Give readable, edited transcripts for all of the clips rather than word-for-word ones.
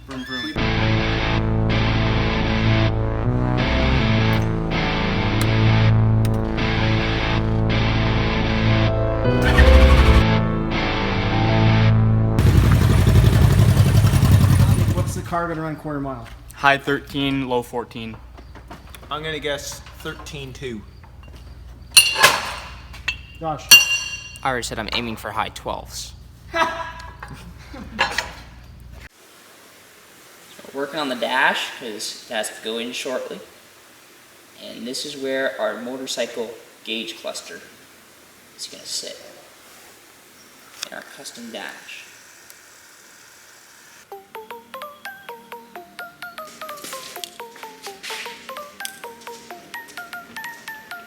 Vroom, vroom. What's the car gonna run quarter mile? High 13, low 14. I'm gonna guess 13.2. Josh. I already said I'm aiming for high 12s. So we're working on the dash because it has to go in shortly. And this is where our motorcycle gauge cluster is going to sit in our custom dash.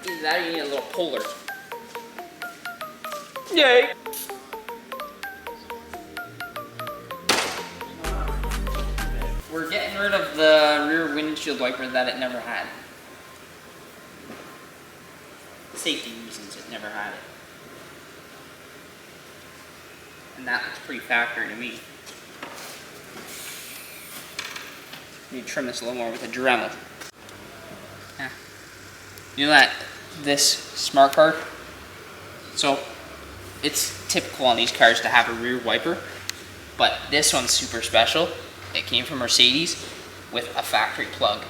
Either that or you need a little puller. Yay! We're getting rid of the rear windshield wiper that it never had. Safety reasons it never had it. And that looks pretty factory to me. Need to trim this a little more with a Dremel. Yeah. You know that this smart car? So it's typical on these cars to have a rear wiper, but this one's super special. It came from Mercedes with a factory plug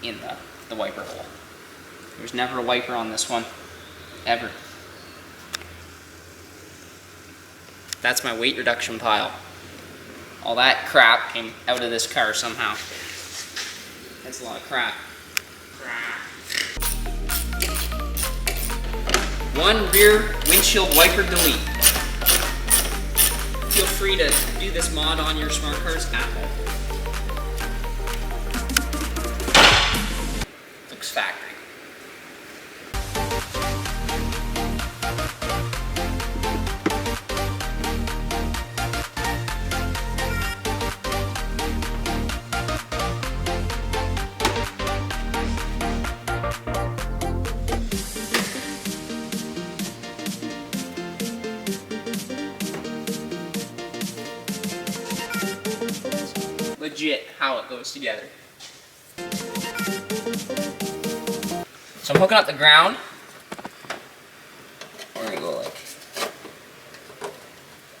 in the wiper hole. There was never a wiper on this one, ever. That's my weight reduction pile. All that crap came out of this car somehow. That's a lot of crap. One rear windshield wiper delete. Feel free to do this mod on your smart cars at home. Looks factory. Legit how it goes together. So I'm hooking up the ground. We're gonna go like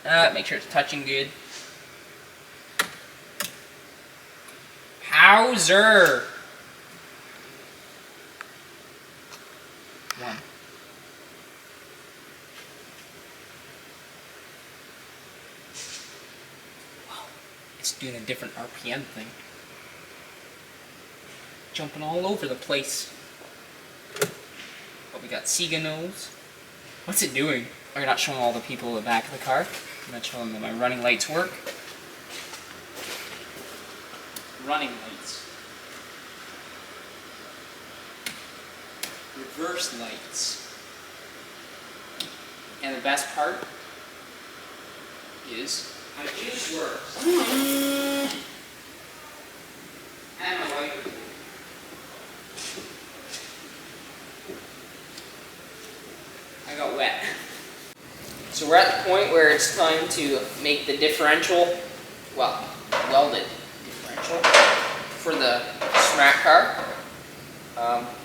that, make sure it's touching good. Howser! One. It's doing a different RPM thing. Jumping all over the place. But we got Sega nose. What's it doing? We're not showing all the people in the back of the car. I'm not showing them that my running lights work. Running lights. Reverse lights. And the best part is my juice works. And my wiper. I got wet. So we're at the point where it's time to make the differential, well, welded differential for the Smart car.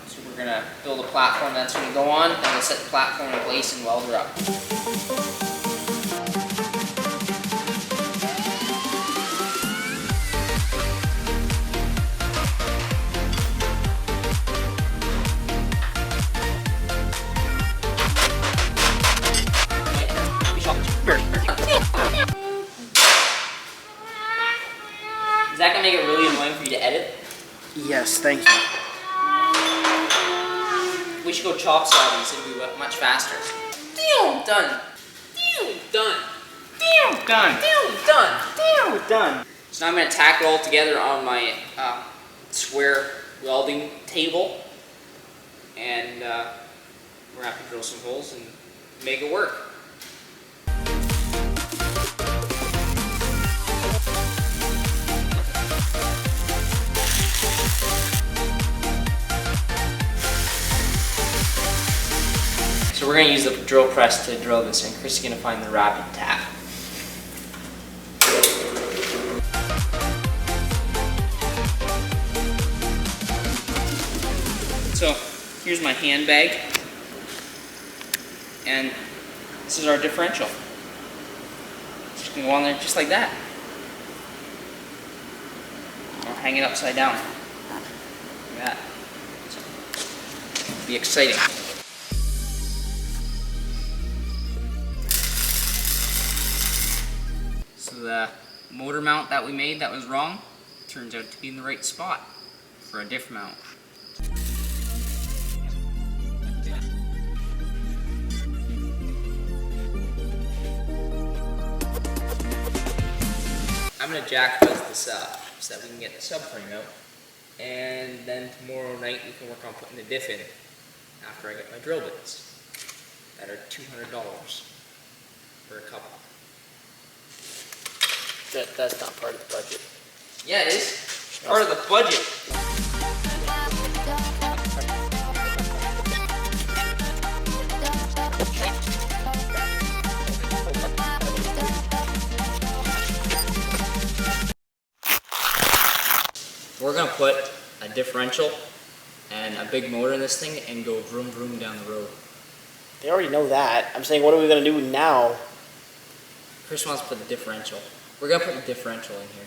So we're gonna build a platform that's gonna go on, and we'll set the platform in place and weld her up. Is that gonna make it really annoying for you to edit? Yes, thank you. We should go chop saw these and do it much faster. Damn, done. Damn, done. Damn, done. Damn, done. Damn, done. So now I'm gonna tack it all together on my square welding table, and we're gonna have to drill some holes and make it work. So we're going to use the drill press to drill this, and Chris is going to find the rapid tap. So here's my handbag, and this is our differential. Just gonna go on there just like that. Or hang it upside down. Like that. So, be exciting. So the motor mount that we made that was wrong turns out to be in the right spot for a diff mount. I'm gonna jack build this up so that we can get the subframe out, and then tomorrow night we can work on putting the diff in after I get my drill bits that are $200 for a couple. That's not part of the budget. Yeah, it is. Part of the budget. We're gonna put a differential and a big motor in this thing and go vroom vroom down the road. They already know that. I'm saying, what are we going to do now? Chris wants to put the differential. We're gonna put the differential in here.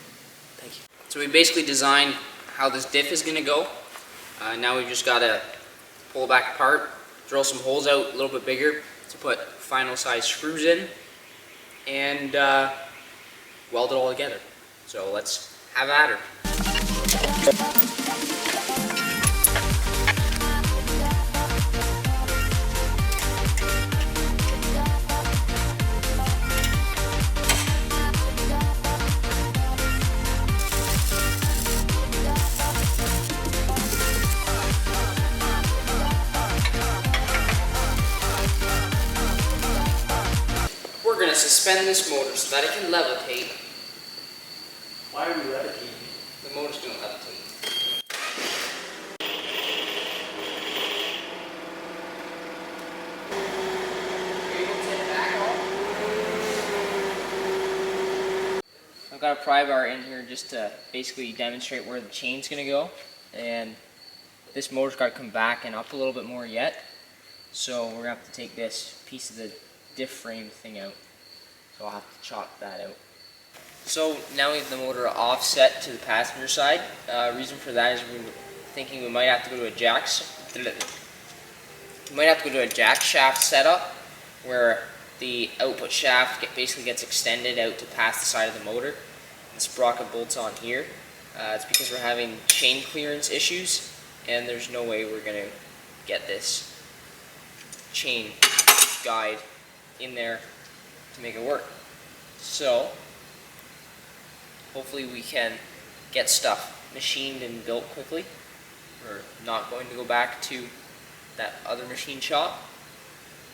Thank you. So we basically designed how this diff is gonna go. Now we've just gotta pull it back apart, drill some holes out a little bit bigger to put final size screws in, and weld it all together. So let's have at her. We're going to suspend this motor so that it can levitate. Why are we levitating? The motor's going to levitate. I've got a pry bar in here just to basically demonstrate where the chain's going to go. And this motor's got to come back and up a little bit more yet. So we're going to have to take this piece of the diff frame thing out. So I'll have to chop that out. So now we have the motor offset to the passenger side. Reason for that is we're thinking we might have to go to a jack shaft setup where the output shaft basically gets extended out to past the side of the motor. The sprocket bolts on here. It's because we're having chain clearance issues, and there's no way we're going to get this chain guide in there to make it work. So hopefully we can get stuff machined and built quickly. We're not going to go back to that other machine shop.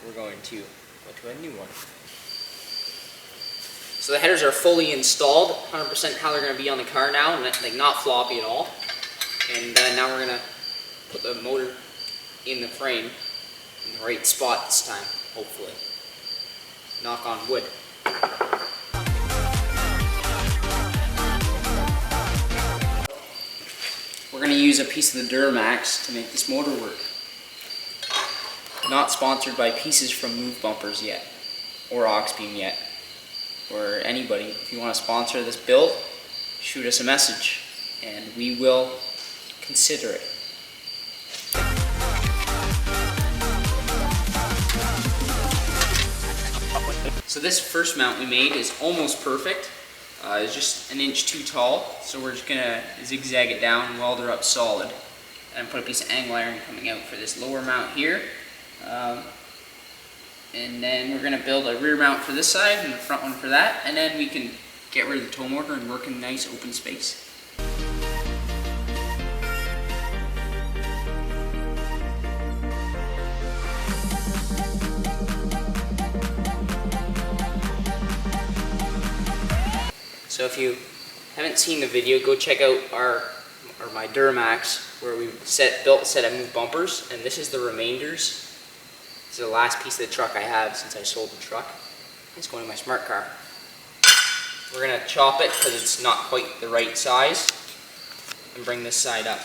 We're going to go to a new one. So the headers are fully installed, 100% how they're going to be on the car now, like not floppy at all. And now we're going to put the motor in the frame in the right spot this time, hopefully. Knock on wood. We're going to use a piece of the Duramax to make this motor work. Not sponsored by Pieces from Move Bumpers yet, or Oxbeam yet, or anybody. If you want to sponsor this build, shoot us a message, and we will consider it. So this first mount we made is almost perfect. It's just an inch too tall, so we're just gonna zigzag it down and weld her up solid, and put a piece of angle iron coming out for this lower mount here. And then we're gonna build a rear mount for this side and the front one for that, and then we can get rid of the tow motor and work in a nice open space. So if you haven't seen the video, go check out my Duramax where we built a set of move bumpers, and this is the remainders. This is the last piece of the truck I have since I sold the truck. It's going to my smart car. We're going to chop it because it's not quite the right size and bring this side up.